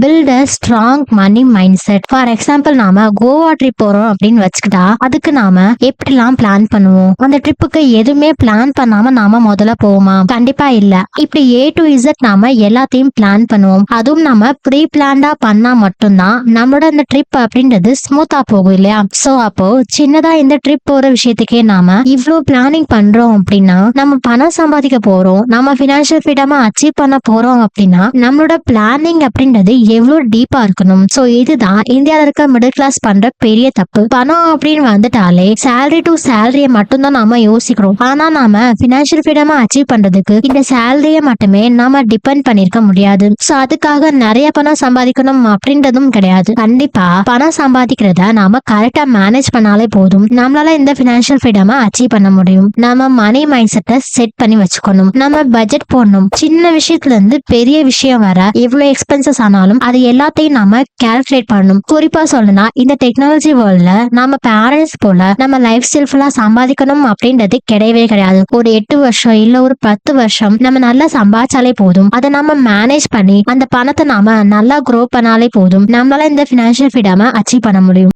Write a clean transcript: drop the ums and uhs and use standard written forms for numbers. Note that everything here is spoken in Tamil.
Build a strong money mind set. For example, நாம கோவா ட்ரிப் போறோம் அப்படின்னு வச்சுக்கிட்டா அதுக்கு நாம எப்படிலாம் பிளான் பண்ணுவோம்? அந்த ட்ரிப்புக்கு எதுவுமே பிளான் பண்ணாம நாம முதல்ல போவோமா? கண்டிப்பா இல்ல. இப்படி A to Z நாம எல்லாத்தையும் பிளான் பண்ணுவோம். அதுவும் நம்ம ப்ரீ பிளான்டா பண்ணா மட்டும்தான் நம்மளோட அந்த ட்ரிப் அப்படின்றது ஸ்மூத்தா போகும் இல்லையா? சோ அப்போ சின்னதா இந்த ட்ரிப் போற விஷயத்துக்கே நாம இவ்ளோ பிளானிங் பண்றோம் அப்படின்னா நம்ம பணம் சம்பாதிக்க போறோம், நம்ம பினான்சியல் ஃப்ரீடமா அச்சீவ் பண்ண போறோம் அப்படின்னா நம்மளோட பிளானிங் அப்படின்றது எவ்வளவு டீப்பா இருக்கணும். சோ இதுதான் இந்தியால இருக்க மிடில் கிளாஸ் பண்ற பெரிய தப்பு. பணம் அப்படின்னு வந்துட்டாலே சேலரி டு சேலரிய மட்டும் தான் நாம யோசிக்கிறோம். ஆனா நாம பினான்சியல் ஃப்ரீடமா அச்சீவ் பண்றதுக்கு இந்த சேலரிய மட்டுமே நாம டிபெண்ட் பண்ணிருக்க முடியாது. சோ அதுக்காக நிறைய பணம் சம்பாதிக்கணும் அப்படின்றதும் கிடையாது. கண்டிப்பா பணம் சம்பாதிக்கிறத நாம கரெக்டா மேனேஜ் பண்ணாலே போதும். நம்மளால இந்த பினான்சியல் ஃப்ரீடமா அச்சீவ் பண்ண முடியும். நம்ம மணி மைண்ட் செட்டை செட் பண்ணி வச்சுக்கணும். நம்ம பட்ஜெட் போடணும். சின்ன விஷயத்துல இருந்து பெரிய விஷயம் வர எவ்வளவு எக்ஸ்பென்சஸ் ஆனாலும் அது எல்லாத்தையும் நாம கால்குலேட் பண்ணணும். குறிப்பா சொல்லணும்னா இந்த டெக்னாலஜி வேர்ல்ட்ல நம்ம பேரண்ட்ஸ் போல நம்ம லைஃப் ஸ்டைல் ஃபுல்லா சம்பாதிக்கணும் அப்படின்றது கிடையவே கிடையாது. ஒரு 8 வருஷம் இல்ல ஒரு 10 வருஷம் நம்ம நல்லா சம்பாதிச்சாலே போதும். அதை நம்ம மேனேஜ் பண்ணி அந்த பணத்தை நாம நல்லா க்ரோ பண்ணாலே போதும். நம்மளால இந்த பினான்சியல் ஃப்ரீடமை அச்சீவ் பண்ண முடியும்.